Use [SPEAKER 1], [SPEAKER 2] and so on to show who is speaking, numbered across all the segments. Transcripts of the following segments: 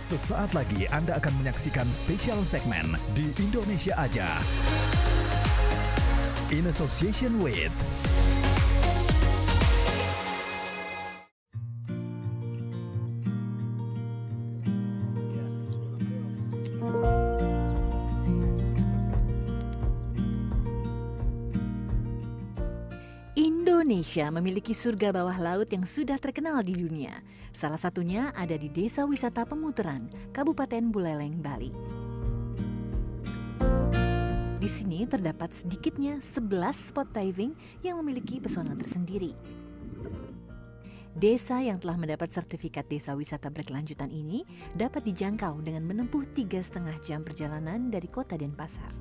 [SPEAKER 1] Sesaat lagi Anda akan menyaksikan spesial segmen di Indonesia Aja. In association with
[SPEAKER 2] Indonesia memiliki surga bawah laut yang sudah terkenal di dunia. Salah satunya ada di Desa Wisata Pemuteran, Kabupaten Buleleng, Bali. Di sini terdapat sedikitnya 11 spot diving yang memiliki pesona tersendiri. Desa yang telah mendapat sertifikat desa wisata berkelanjutan ini dapat dijangkau dengan menempuh 3,5 jam perjalanan dari kota Denpasar.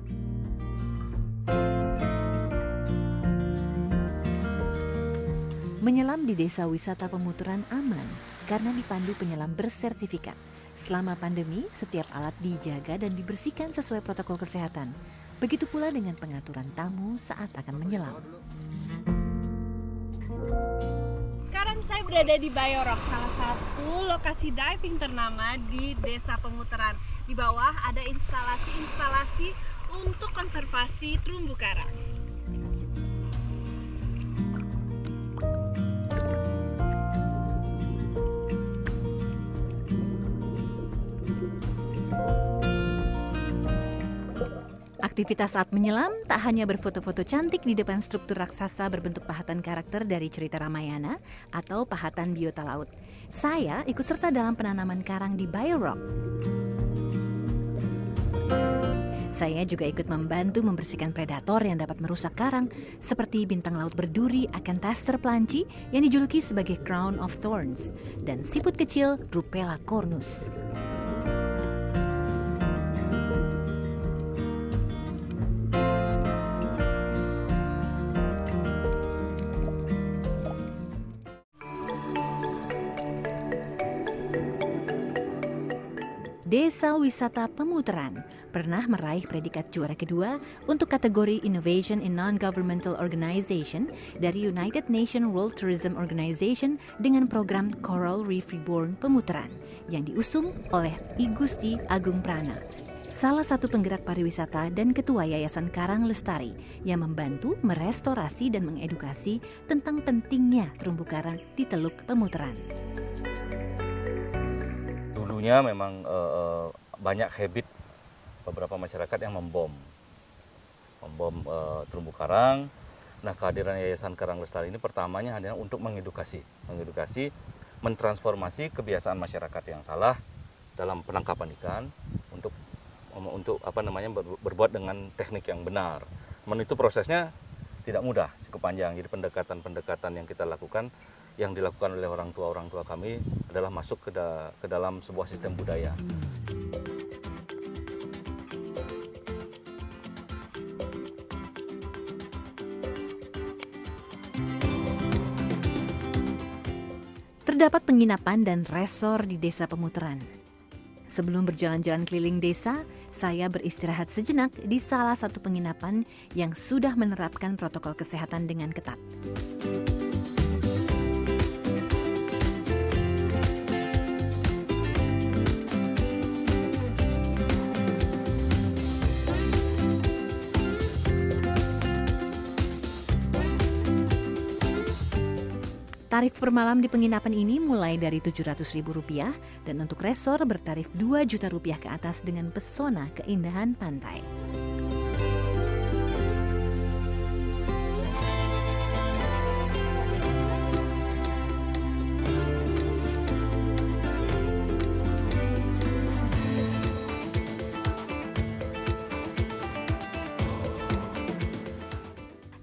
[SPEAKER 2] Menyelam di Desa Wisata Pemuteran aman karena dipandu penyelam bersertifikat. Selama pandemi, setiap alat dijaga dan dibersihkan sesuai protokol kesehatan. Begitu pula dengan pengaturan tamu saat akan menyelam.
[SPEAKER 3] Sekarang saya berada di Bayorok, salah satu lokasi diving ternama di Desa Pemuteran. Di bawah ada instalasi-instalasi untuk konservasi terumbu karang.
[SPEAKER 2] Aktivitas saat menyelam tak hanya berfoto-foto cantik di depan struktur raksasa berbentuk pahatan karakter dari cerita Ramayana atau pahatan biota laut. Saya ikut serta dalam penanaman karang di Bayorok. Saya juga ikut membantu membersihkan predator yang dapat merusak karang, seperti bintang laut berduri Acanthaster planchi yang dijuluki sebagai Crown of Thorns dan siput kecil Rupella cornus. Desa Wisata Pemuteran pernah meraih predikat juara kedua untuk kategori Innovation in Non-Governmental Organization dari United Nations World Tourism Organization dengan program Coral Reef Reborn Pemuteran yang diusung oleh I Gusti Agung Prana, salah satu penggerak pariwisata dan ketua Yayasan Karang Lestari yang membantu merestorasi dan mengedukasi tentang pentingnya terumbu karang di Teluk Pemuteran.
[SPEAKER 4] Dulunya memang banyak habit beberapa masyarakat yang membom terumbu karang. Nah, kehadiran Yayasan Karang Lestari ini pertamanya adalah untuk mengedukasi, mentransformasi kebiasaan masyarakat yang salah dalam penangkapan ikan untuk berbuat dengan teknik yang benar. Namun itu prosesnya tidak mudah, cukup panjang. Jadi pendekatan yang kita lakukan, yang dilakukan oleh orang tua kami adalah masuk ke dalam sebuah sistem budaya.
[SPEAKER 2] Terdapat penginapan dan resor di Desa Pemuteran. Sebelum berjalan-jalan keliling desa, saya beristirahat sejenak di salah satu penginapan yang sudah menerapkan protokol kesehatan dengan ketat. Tarif per malam di penginapan ini mulai dari Rp700.000 dan untuk resor bertarif Rp2 juta ke atas dengan pesona keindahan pantai.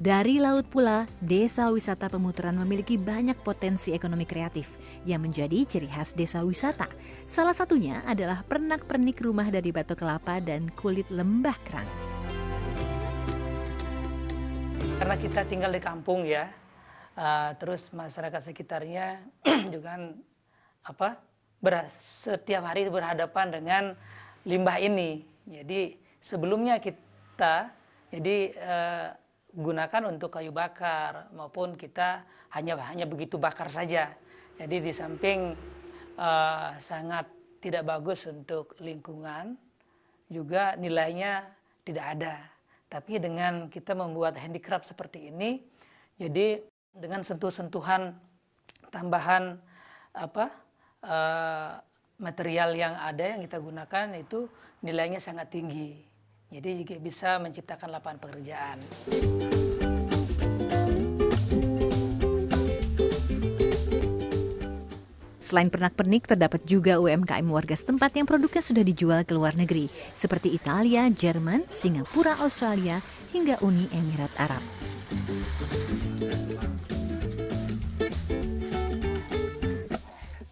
[SPEAKER 2] Dari laut pula, Desa Wisata Pemuteran memiliki banyak potensi ekonomi kreatif yang menjadi ciri khas desa wisata. Salah satunya adalah pernak-pernik rumah dari batu kelapa dan kulit lembah kerang.
[SPEAKER 5] Karena kita tinggal di kampung ya, terus masyarakat sekitarnya juga setiap hari berhadapan dengan limbah ini. Jadi sebelumnya kita gunakan untuk kayu bakar maupun kita hanya begitu bakar saja. Jadi di samping sangat tidak bagus untuk lingkungan, juga nilainya tidak ada. Tapi dengan kita membuat handicraft seperti ini, jadi dengan sentuhan-sentuhan tambahan material yang ada yang kita gunakan itu nilainya sangat tinggi. Jadi juga bisa menciptakan lapangan pekerjaan.
[SPEAKER 2] Selain pernak-pernik, terdapat juga UMKM warga setempat yang produknya sudah dijual ke luar negeri, seperti Italia, Jerman, Singapura, Australia, hingga Uni Emirat Arab.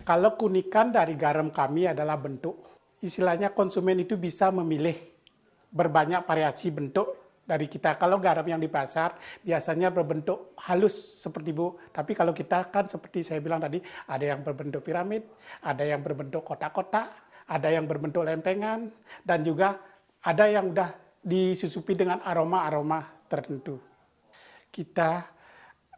[SPEAKER 6] Kalau keunikan dari garam kami adalah bentuk. Istilahnya konsumen itu bisa memilih berbanyak variasi bentuk dari kita. Kalau garam yang di pasar biasanya berbentuk halus seperti Bu. Tapi kalau kita kan seperti saya bilang tadi, ada yang berbentuk piramid, ada yang berbentuk kotak-kotak, ada yang berbentuk lempengan, dan juga ada yang udah disusupi dengan aroma-aroma tertentu. Kita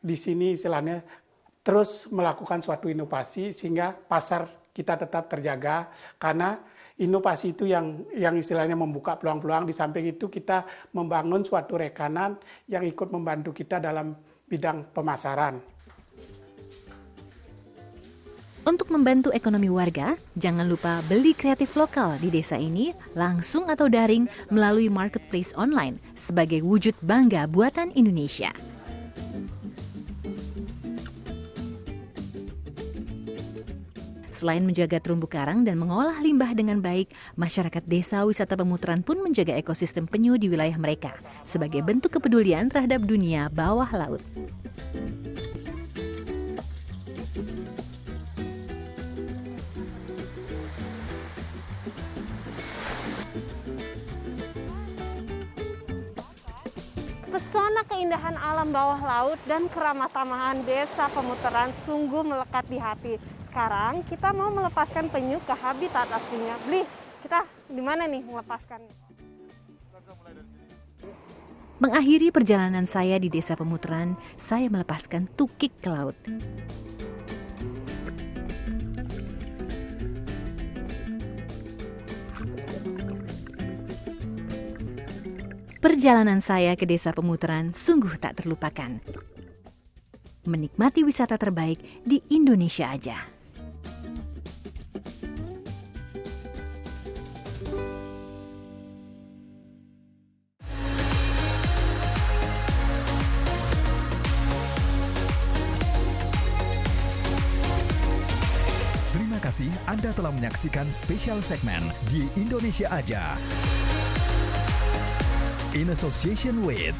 [SPEAKER 6] di sini istilahnya terus melakukan suatu inovasi sehingga pasar kita tetap terjaga, karena inovasi itu yang istilahnya membuka peluang-peluang. Di samping itu kita membangun suatu rekanan yang ikut membantu kita dalam bidang pemasaran.
[SPEAKER 2] Untuk membantu ekonomi warga, jangan lupa beli kreatif lokal di desa ini langsung atau daring melalui marketplace online sebagai wujud bangga buatan Indonesia. Selain menjaga terumbu karang dan mengolah limbah dengan baik, masyarakat desa wisata Pemutaran pun menjaga ekosistem penyu di wilayah mereka sebagai bentuk kepedulian terhadap dunia bawah laut.
[SPEAKER 3] Pesona keindahan alam bawah laut dan keramah tamahan desa Pemutaran sungguh melekat di hati. Sekarang kita mau melepaskan penyu ke habitat aslinya. Bli, kita di mana nih melepaskannya?
[SPEAKER 2] Mengakhiri perjalanan saya di desa Pemutaran, saya melepaskan tukik ke laut. Perjalanan saya ke desa Pemutaran sungguh tak terlupakan. Menikmati wisata terbaik di Indonesia aja.
[SPEAKER 1] Terima kasih Anda telah menyaksikan spesial segmen di Indonesia Aja. In association with